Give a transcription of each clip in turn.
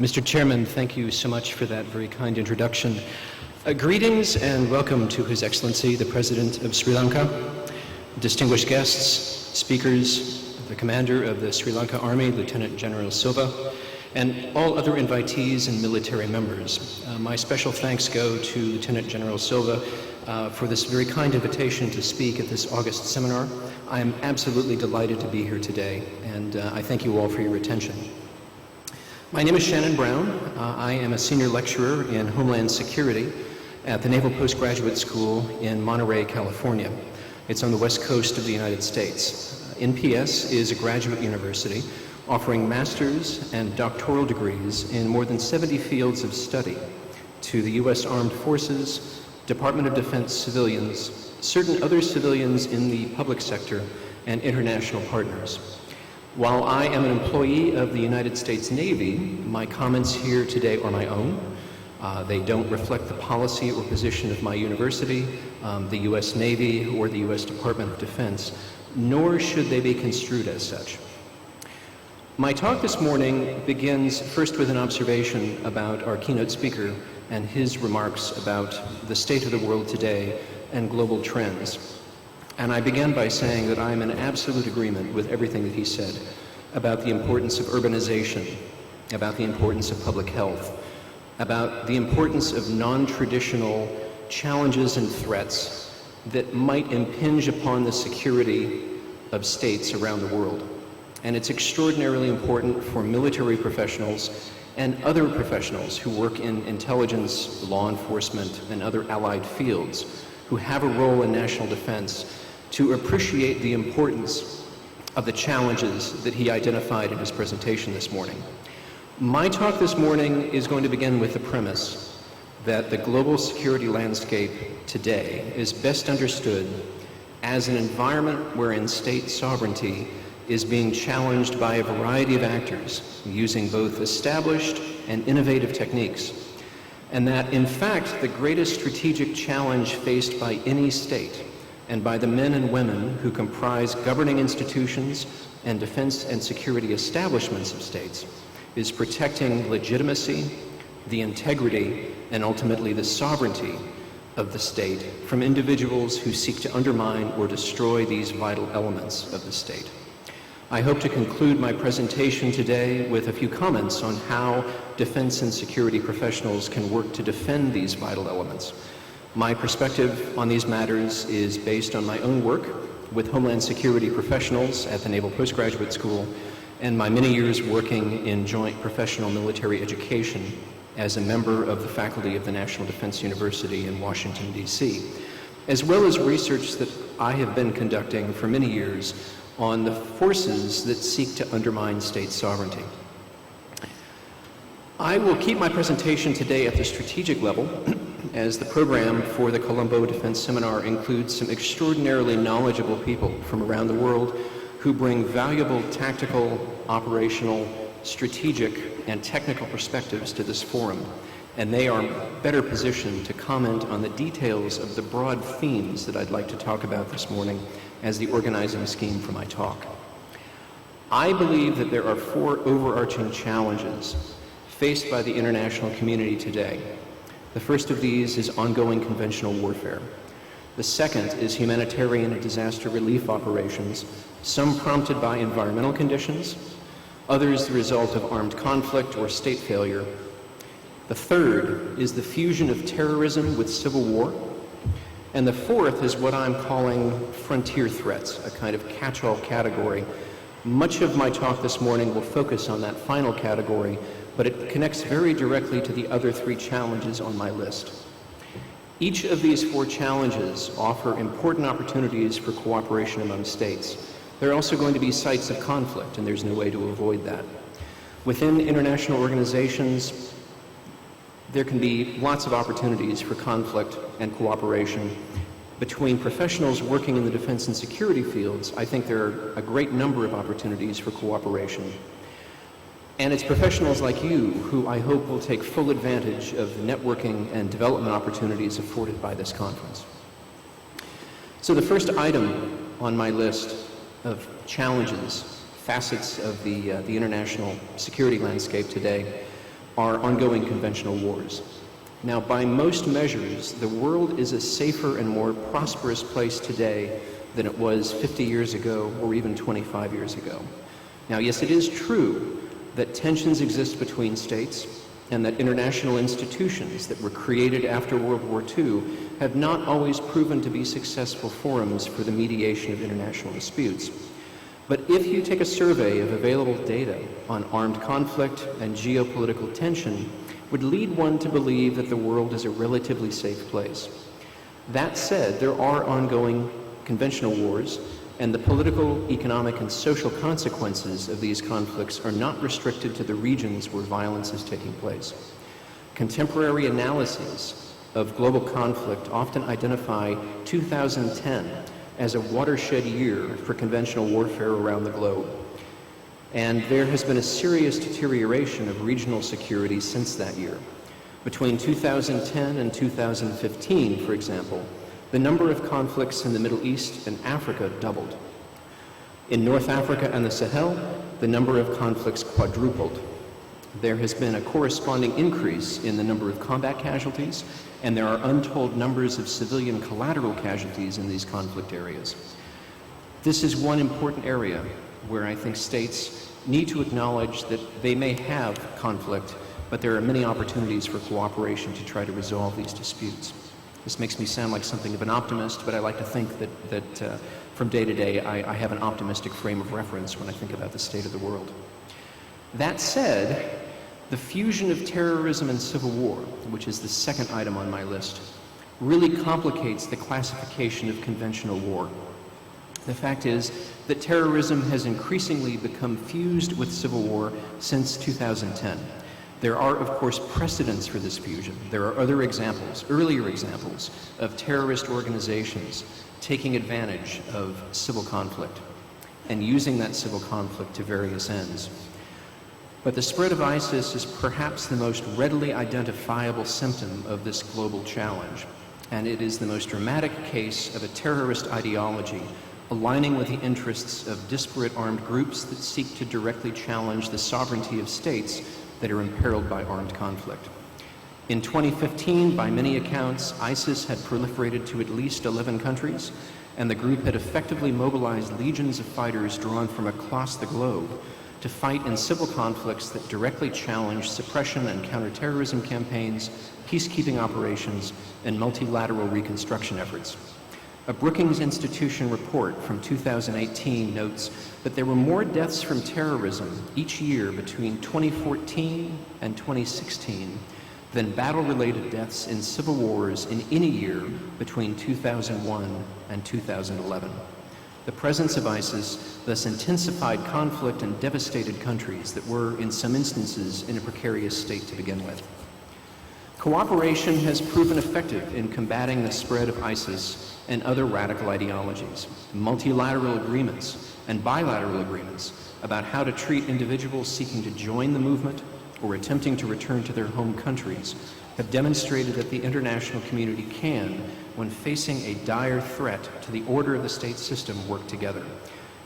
Mr. Chairman, thank you so much for that very kind introduction. Greetings and welcome to His Excellency, the President of Sri Lanka, distinguished guests, speakers, the Commander of the Sri Lanka Army, Lieutenant General Silva, and all other invitees and military members. My special thanks go to Lieutenant General Silva for this very kind invitation to speak at this August seminar. I am absolutely delighted to be here today, and I thank you all for your attention. My name is Shannon Brown. I am a senior lecturer in Homeland Security at the Naval Postgraduate School in Monterey, California. It's on the west coast of the United States. NPS is a graduate university offering master's and doctoral degrees in more than 70 fields of study to the U.S. Armed Forces, Department of Defense civilians, certain other civilians in the public sector, and international partners. While I am an employee of the United States Navy, my comments here today are my own. They don't reflect the policy or position of my university, the U.S. Navy, or the U.S. Department of Defense, nor should they be construed as such. My talk this morning begins first with an observation about our keynote speaker and his remarks about the state of the world today and global trends. And I began by saying that I am in absolute agreement with everything that he said about the importance of urbanization, about the importance of public health, about the importance of non-traditional challenges and threats that might impinge upon the security of states around the world. And it's extraordinarily important for military professionals and other professionals who work in intelligence, law enforcement, and other allied fields who have a role in national defense to appreciate the importance of the challenges that he identified in his presentation this morning. My talk this morning is going to begin with the premise that the global security landscape today is best understood as an environment wherein state sovereignty is being challenged by a variety of actors using both established and innovative techniques, and that, in fact, the greatest strategic challenge faced by any state and by the men and women who comprise governing institutions and defense and security establishments of states is protecting legitimacy, the integrity, and ultimately the sovereignty of the state from individuals who seek to undermine or destroy these vital elements of the state. I hope to conclude my presentation today with a few comments on how defense and security professionals can work to defend these vital elements. My perspective on these matters is based on my own work with Homeland Security professionals at the Naval Postgraduate School and my many years working in joint professional military education as a member of the faculty of the National Defense University in Washington, D.C., as well as research that I have been conducting for many years on the forces that seek to undermine state sovereignty. I will keep my presentation today at the strategic level, as the program for the Colombo Defense Seminar includes some extraordinarily knowledgeable people from around the world who bring valuable tactical, operational, strategic, and technical perspectives to this forum, and they are better positioned to comment on the details of the broad themes that I'd like to talk about this morning as the organizing scheme for my talk. I believe that there are four overarching challenges faced by the international community today. The first of these is ongoing conventional warfare. The second is humanitarian and disaster relief operations, some prompted by environmental conditions, others the result of armed conflict or state failure. The third is the fusion of terrorism with civil war. And the fourth is what I'm calling frontier threats, a kind of catch-all category. Much of my talk this morning will focus on that final category, but it connects very directly to the other three challenges on my list. Each of these four challenges offer important opportunities for cooperation among states. There are also going to be sites of conflict, and there's no way to avoid that. Within international organizations, there can be lots of opportunities for conflict and cooperation. Between professionals working in the defense and security fields, I think there are a great number of opportunities for cooperation. And it's professionals like you who I hope will take full advantage of the networking and development opportunities afforded by this conference. So the first item on my list of challenges, facets of the international security landscape today, are ongoing conventional wars. Now, by most measures, the world is a safer and more prosperous place today than it was 50 years ago or even 25 years ago. Now, yes, it is true that tensions exist between states and that international institutions that were created after World War II have not always proven to be successful forums for the mediation of international disputes. But if you take a survey of available data on armed conflict and geopolitical tension, would lead one to believe that the world is a relatively safe place. That said, there are ongoing conventional wars, and the political, economic, and social consequences of these conflicts are not restricted to the regions where violence is taking place. Contemporary analyses of global conflict often identify 2010 as a watershed year for conventional warfare around the globe. And there has been a serious deterioration of regional security since that year. Between 2010 and 2015, for example, the number of conflicts in the Middle East and Africa doubled. In North Africa and the Sahel, the number of conflicts quadrupled. There has been a corresponding increase in the number of combat casualties, and there are untold numbers of civilian collateral casualties in these conflict areas. This is one important area where I think states need to acknowledge that they may have conflict, but there are many opportunities for cooperation to try to resolve these disputes. This makes me sound like something of an optimist, but I like to think that from day to day I have an optimistic frame of reference when I think about the state of the world. That said, the fusion of terrorism and civil war, which is the second item on my list, really complicates the classification of conventional war. The fact is that terrorism has increasingly become fused with civil war since 2010. There are, of course, precedents for this fusion. There are other examples, earlier examples, of terrorist organizations taking advantage of civil conflict and using that civil conflict to various ends. But the spread of ISIS is perhaps the most readily identifiable symptom of this global challenge, and it is the most dramatic case of a terrorist ideology aligning with the interests of disparate armed groups that seek to directly challenge the sovereignty of states that are imperiled by armed conflict. In 2015, by many accounts, ISIS had proliferated to at least 11 countries, and the group had effectively mobilized legions of fighters drawn from across the globe to fight in civil conflicts that directly challenge suppression and counterterrorism campaigns, peacekeeping operations, and multilateral reconstruction efforts. A Brookings Institution report from 2018 notes that there were more deaths from terrorism each year between 2014 and 2016 than battle-related deaths in civil wars in any year between 2001 and 2011. The presence of ISIS thus intensified conflict and devastated countries that were, in some instances, in a precarious state to begin with. Cooperation has proven effective in combating the spread of ISIS and other radical ideologies. Multilateral agreements and bilateral agreements about how to treat individuals seeking to join the movement or attempting to return to their home countries have demonstrated that the international community can, when facing a dire threat to the order of the state system, work together.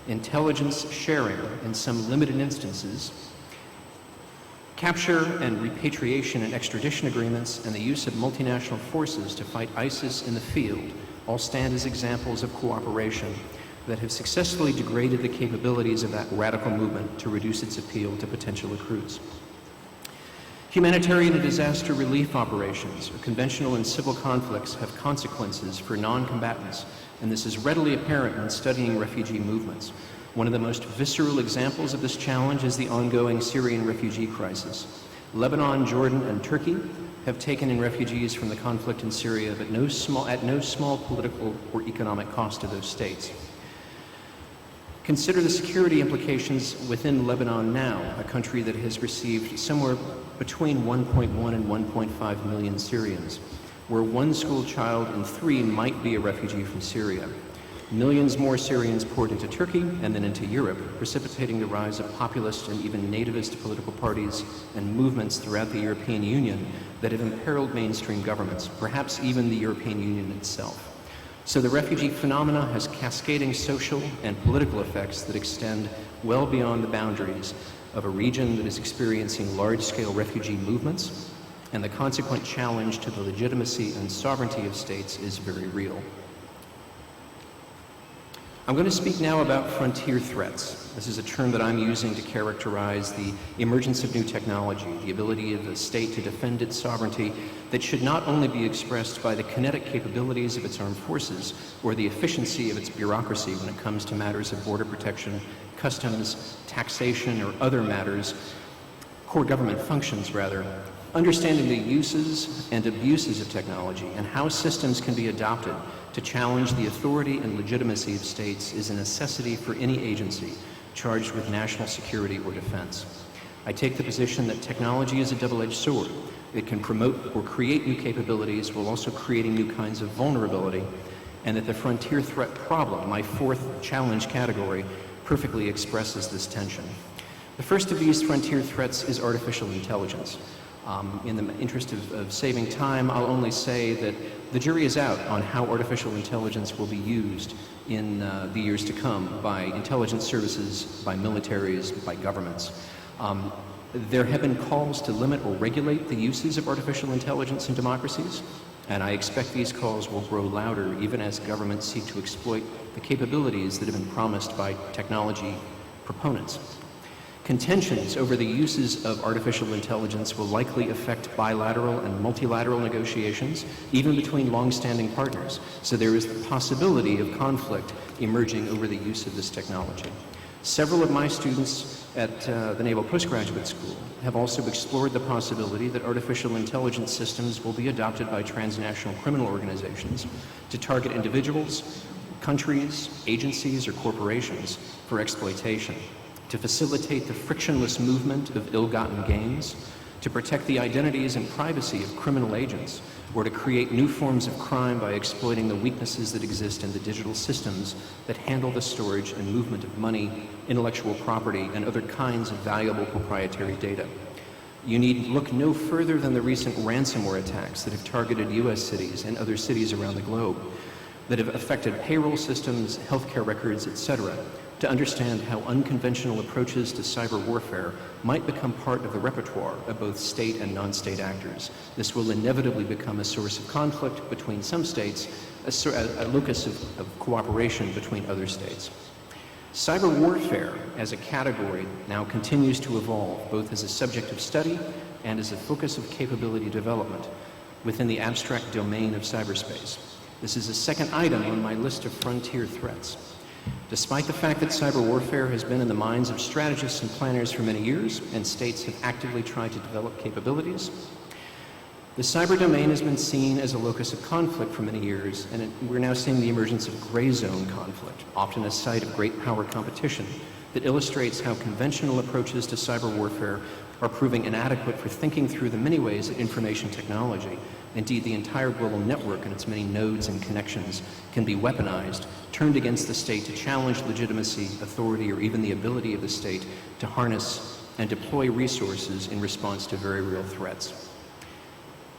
Intelligence sharing, in some limited instances, capture and repatriation and extradition agreements, and the use of multinational forces to fight ISIS in the field all stand as examples of cooperation that have successfully degraded the capabilities of that radical movement to reduce its appeal to potential recruits. Humanitarian and disaster relief operations, or conventional and civil conflicts, have consequences for non-combatants, and this is readily apparent when studying refugee movements. One of the most visceral examples of this challenge is the ongoing Syrian refugee crisis. Lebanon, Jordan, and Turkey have taken in refugees from the conflict in Syria, but at no small political or economic cost to those states. Consider the security implications within Lebanon now, a country that has received somewhere between 1.1 and 1.5 million Syrians, where one school child in 3 might be a refugee from Syria. Millions more Syrians poured into Turkey and then into Europe, precipitating the rise of populist and even nativist political parties and movements throughout the European Union that have imperiled mainstream governments, perhaps even the European Union itself. So the refugee phenomena has cascading social and political effects that extend well beyond the boundaries of a region that is experiencing large-scale refugee movements, and the consequent challenge to the legitimacy and sovereignty of states is very real. I'm going to speak now about frontier threats. This is a term that I'm using to characterize the emergence of new technology, the ability of a state to defend its sovereignty that should not only be expressed by the kinetic capabilities of its armed forces or the efficiency of its bureaucracy when it comes to matters of border protection, customs, taxation, or other matters, core government functions rather. Understanding the uses and abuses of technology and how systems can be adopted to challenge the authority and legitimacy of states is a necessity for any agency charged with national security or defense. I take the position that technology is a double-edged sword. It can promote or create new capabilities while also creating new kinds of vulnerability, and that the frontier threat problem, my fourth challenge category, perfectly expresses this tension. The first of these frontier threats is artificial intelligence. In the interest of saving time, I'll only say that the jury is out on how artificial intelligence will be used in the years to come by intelligence services, by militaries, by governments. There have been calls to limit or regulate the uses of artificial intelligence in democracies, and I expect these calls will grow louder even as governments seek to exploit the capabilities that have been promised by technology proponents. Contentions over the uses of artificial intelligence will likely affect bilateral and multilateral negotiations, even between long-standing partners, so there is the possibility of conflict emerging over the use of this technology. Several of my students at the Naval Postgraduate School have also explored the possibility that artificial intelligence systems will be adopted by transnational criminal organizations to target individuals, countries, agencies, or corporations for exploitation, to facilitate the frictionless movement of ill-gotten gains, to protect the identities and privacy of criminal agents, or to create new forms of crime by exploiting the weaknesses that exist in the digital systems that handle the storage and movement of money, intellectual property, and other kinds of valuable proprietary data. You need look no further than the recent ransomware attacks that have targeted U.S. cities and other cities around the globe, that have affected payroll systems, healthcare records, etc., to understand how unconventional approaches to cyber warfare might become part of the repertoire of both state and non-state actors. This will inevitably become a source of conflict between some states, a locus of cooperation between other states. Cyber warfare as a category now continues to evolve, both as a subject of study and as a focus of capability development within the abstract domain of cyberspace. This is a second item on my list of frontier threats. Despite the fact that cyber warfare has been in the minds of strategists and planners for many years, and states have actively tried to develop capabilities, the cyber domain has been seen as a locus of conflict for many years, and we're now seeing the emergence of gray zone conflict, often a site of great power competition, that illustrates how conventional approaches to cyber warfare are proving inadequate for thinking through the many ways that information technology, indeed the entire global network and its many nodes and connections, can be weaponized, turned against the state to challenge legitimacy, authority, or even the ability of the state to harness and deploy resources in response to very real threats.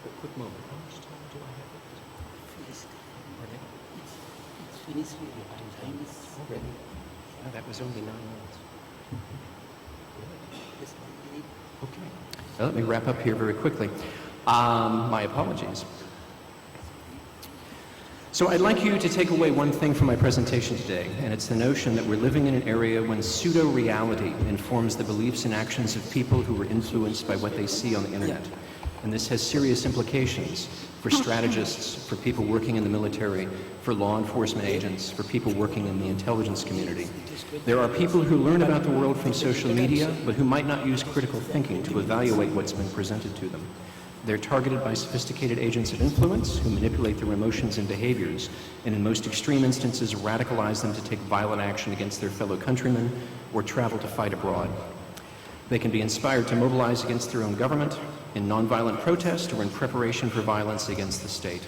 A quick moment. How much time do I have? It's finished. Already? Oh, that was only 9 minutes. Okay. Now let me wrap up here very quickly. My apologies. So I'd like you to take away one thing from my presentation today, and it's the notion that we're living in an area when pseudo-reality informs the beliefs and actions of people who were influenced by what they see on the internet. And this has serious implications for strategists, for people working in the military, for law enforcement agents, for people working in the intelligence community. There are people who learn about the world from social media, but who might not use critical thinking to evaluate what's been presented to them. They're targeted by sophisticated agents of influence who manipulate their emotions and behaviors, and in most extreme instances radicalize them to take violent action against their fellow countrymen or travel to fight abroad. They can be inspired to mobilize against their own government, in nonviolent protest, or in preparation for violence against the state.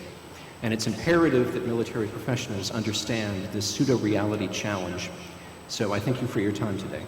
And it's imperative that military professionals understand this pseudo-reality challenge. So I thank you for your time today.